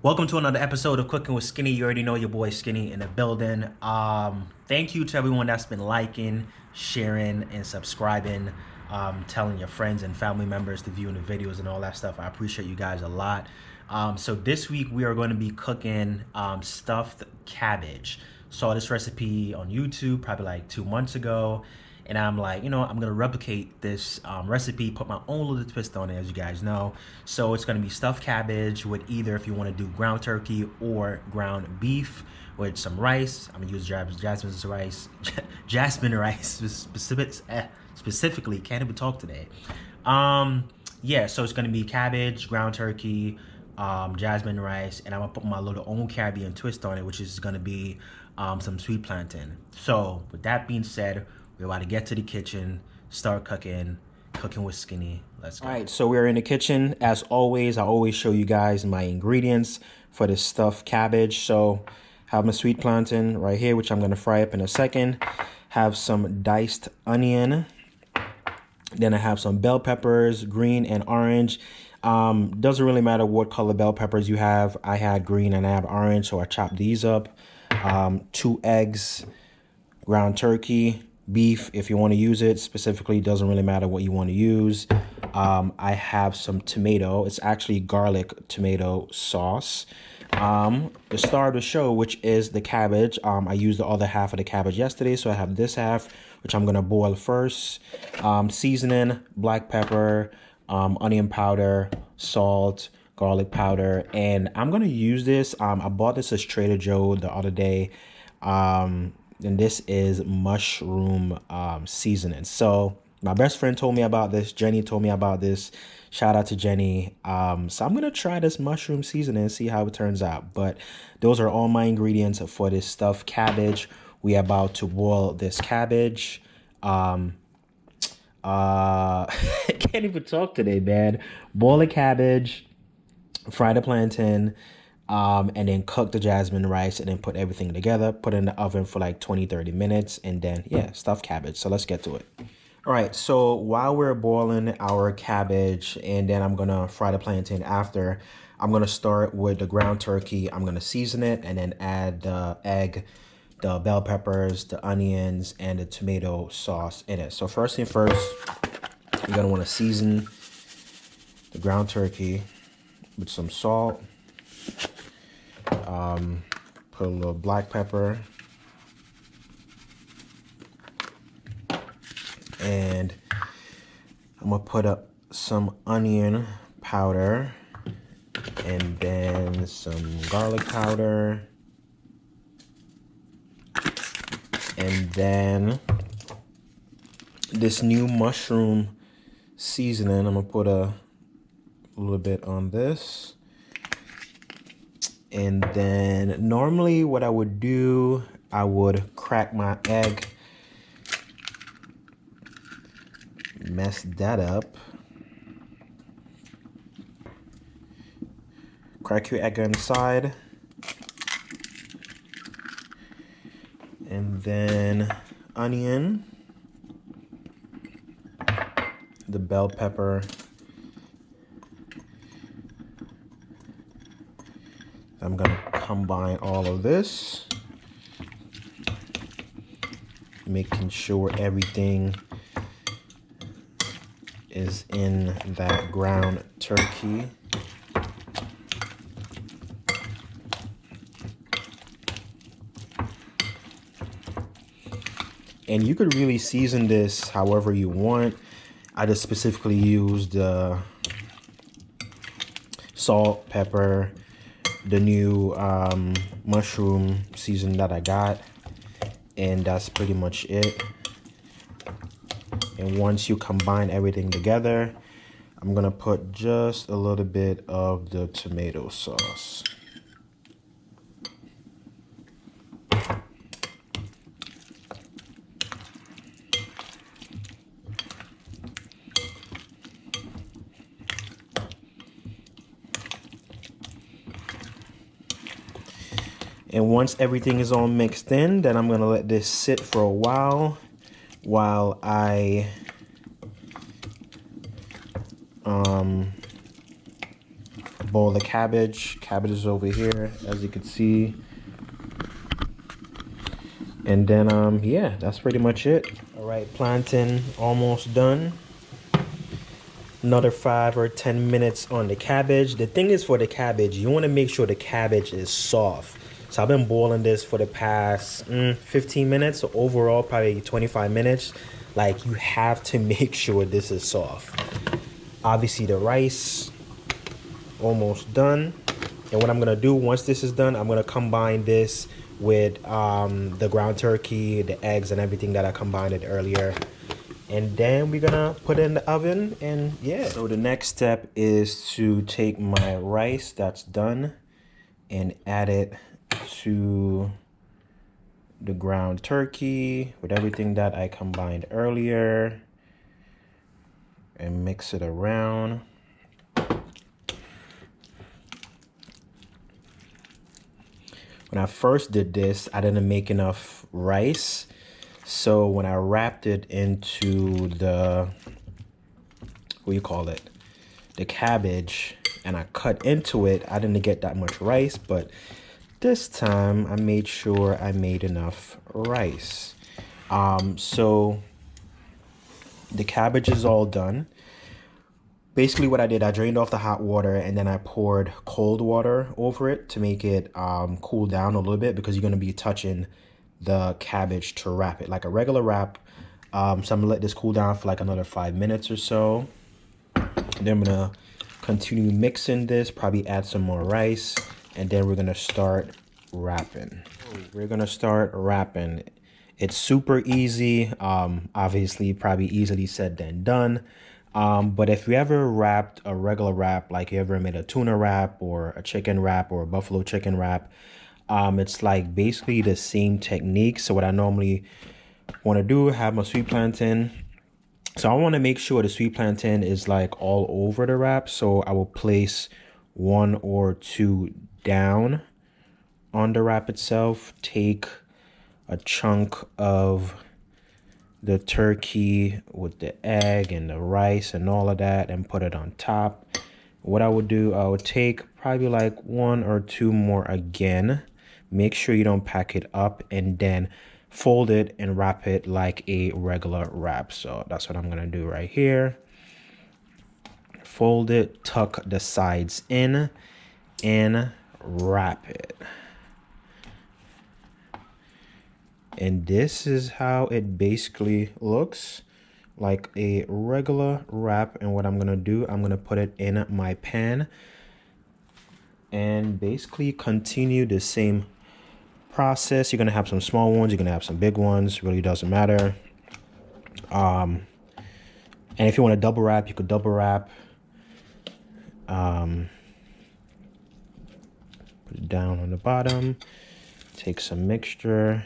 Welcome to another episode of Cooking with Skinny. You already know your boy Skinny in the building. Thank you to everyone that's been liking, sharing, and subscribing, telling your friends and family members to view the videos and all that stuff. I appreciate you guys a lot. So this week we are going to be cooking stuffed cabbage. Saw this recipe on YouTube probably like 2 months ago. And I'm like, I'm gonna replicate this recipe, put my own little twist on it, as you guys know. So it's gonna be stuffed cabbage with either, if you want to do ground turkey or ground beef with some rice. I'm gonna use jasmine rice, jasmine rice specifically. Can't even talk today. Yeah, so it's gonna be cabbage, ground turkey, jasmine rice, and I'm gonna put my little own Caribbean twist on it, which is gonna be some sweet plantain. So with that being said, we're about to get to the kitchen, start cooking with Skinny. Let's go. All right, so we're in the kitchen. As always, I always show you guys my ingredients for this stuffed cabbage. So have my sweet plantain right here, which I'm gonna fry up in a second. Have some diced onion. Then I have some bell peppers, green and orange. Doesn't really matter what color bell peppers you have. I had green and I have orange, so I chopped these up. 2 eggs, ground turkey, beef if you want to use it. Specifically, doesn't really matter what you want to use. I have some tomato. It's actually garlic tomato sauce. The star of the show, which is the cabbage. I used the other half of the cabbage yesterday, so I have this half, which I'm gonna boil first. Seasoning, black pepper, onion powder, salt, garlic powder, and I'm gonna use this. I bought this at Trader Joe the other day. And this is mushroom seasoning. So my best friend told me about this. Jenny told me about this. Shout out to Jenny. So I'm gonna try this mushroom seasoning and see how it turns out. But those are all my ingredients for this stuffed cabbage. We are about to boil this cabbage. I can't even talk today, man. Boil the cabbage, fry the plantain, and then cook the jasmine rice and then put everything together, put it in the oven for like 20-30 minutes, and then yeah, stuffed cabbage. So let's get to it. All right, so while we're boiling our cabbage and then I'm gonna fry the plantain after, I'm gonna start with the ground turkey. I'm gonna season it and then add the egg, the bell peppers, the onions, and the tomato sauce in it. So first thing first, you're gonna wanna season the ground turkey with some salt. Put a little black pepper and I'm gonna put up some onion powder and then some garlic powder and then this new mushroom seasoning. I'm gonna put a little bit on this. And then normally what I would do, I would crack my egg, mess that up. Crack your egg inside. And then onion, the bell pepper, I'm gonna combine all of this, making sure everything is in that ground turkey. And you could really season this however you want. I just specifically used salt, pepper, the new mushroom season that I got, and that's pretty much it. And once you combine everything together, I'm gonna put just a little bit of the tomato sauce. And once everything is all mixed in, then I'm gonna let this sit for a while I boil the cabbage. Cabbage is over here, as you can see. And then, yeah, that's pretty much it. All right, plantain almost done. Another 5 or 10 minutes on the cabbage. The thing is, for the cabbage, you want to make sure the cabbage is soft. So I've been boiling this for the past 15 minutes. So overall, probably 25 minutes. Like, you have to make sure this is soft. Obviously, the rice almost done. And what I'm gonna do once this is done, I'm gonna combine this with the ground turkey, the eggs, and everything that I combined it earlier. And then we're gonna put it in the oven, and yeah. So the next step is to take my rice that's done and add it to the ground turkey with everything that I combined earlier and mix it around. When I first did this, I didn't make enough rice. So when I wrapped it into the, what do you call it? The cabbage, and I cut into it, I didn't get that much rice, but this time I made sure I made enough rice. So the cabbage is all done. Basically what I did, I drained off the hot water and then I poured cold water over it to make it cool down a little bit, because you're going to be touching the cabbage to wrap it like a regular wrap. So I'm going to let this cool down for like another 5 minutes or so. And then I'm going to continue mixing this, probably add some more rice, and then we're going to start wrapping. We're going to start wrapping. It's super easy. Obviously, probably easily said than done. But if you ever wrapped a regular wrap, like you ever made a tuna wrap or a chicken wrap or a buffalo chicken wrap, it's like basically the same technique. So what I normally want to do, have my sweet plantain. So I want to make sure the sweet plantain is like all over the wrap. So I will place 1 or 2 down on the wrap itself. Take a chunk of the turkey with the egg and the rice and all of that and put it on top. What I would do, I would take probably like 1 or 2 more again. Make sure you don't pack it up, and then fold it and wrap it like a regular wrap. So that's what I'm gonna do right here. Fold it, tuck the sides in, and wrap it. And this is how it basically looks, like a regular wrap. And what I'm gonna do, I'm gonna put it in my pan and basically continue the same process. You're gonna have some small ones, you're gonna have some big ones, really doesn't matter. And if you want to double wrap, you could double wrap. Put it down on the bottom, take some mixture,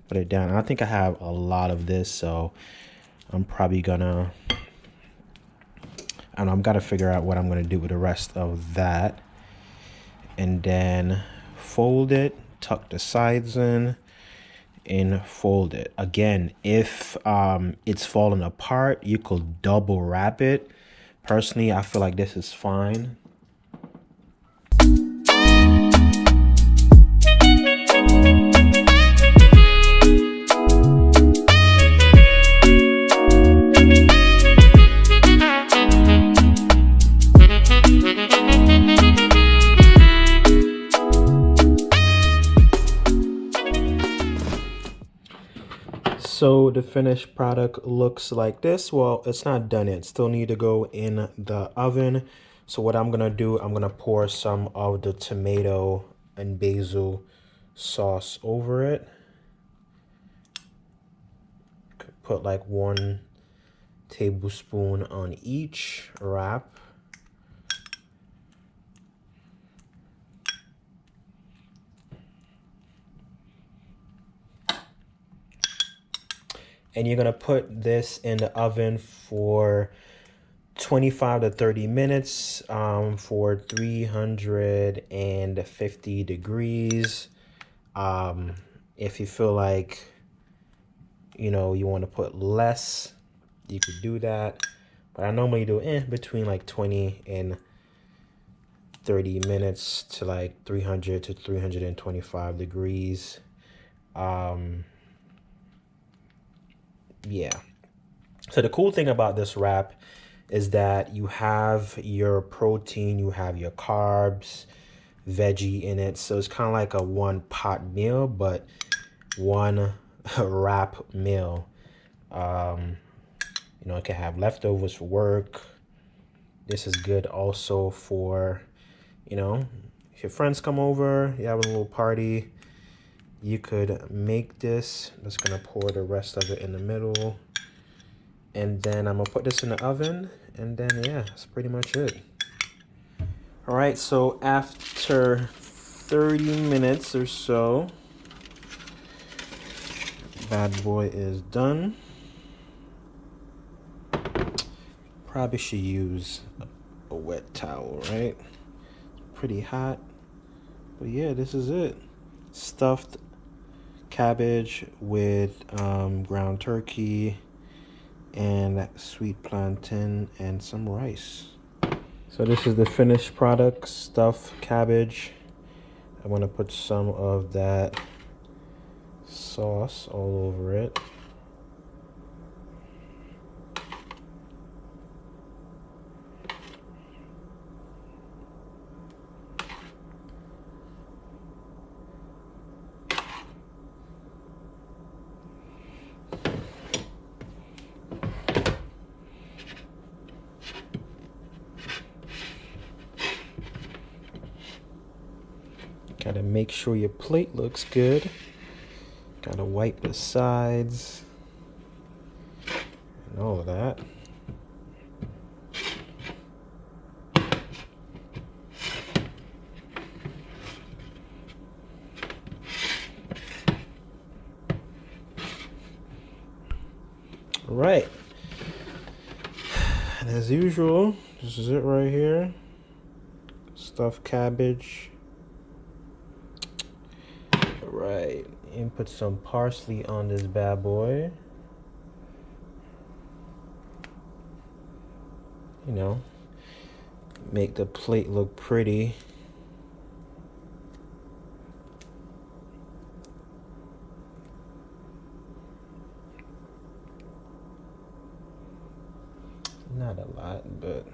put it down. I think I have a lot of this, so I'm probably gonna, I don't know, I've got to figure out what I'm gonna do with the rest of that. And then fold it, tuck the sides in, and fold it. Again, if it's falling apart, you could double wrap it. Personally, I feel like this is fine. So the finished product looks like this. Well, it's not done yet. Still need to go in the oven. So what I'm gonna do, I'm gonna pour some of the tomato and basil sauce over it. Could put like 1 tablespoon on each wrap. And you're gonna put this in the oven for 25 to 30 minutes for 350 degrees. If you feel like, you know, you want to put less, you could do that. But I normally do between like 20 and 30 minutes to like 300 to 325 degrees. Yeah. So the cool thing about this wrap is that you have your protein, you have your carbs, veggie in it. So it's kind of like a one pot meal, but one wrap meal. You know, it can have leftovers for work. This is good also for, you know, if your friends come over, you have a little party, you could make this. I'm just gonna pour the rest of it in the middle. And then I'm gonna put this in the oven, and then yeah, that's pretty much it. All right, so after 30 minutes or so, bad boy is done. Probably should use a wet towel, right? Pretty hot. But yeah, this is it. Stuffed cabbage with ground turkey and sweet plantain and some rice. So this is the finished product, stuffed cabbage. I want to put some of that sauce all over it. Gotta make sure your plate looks good. Gotta wipe the sides and all of that. All right. And as usual, this is it right here. Stuffed cabbage. Right, and put some parsley on this bad boy. You know, make the plate look pretty. Not a lot, but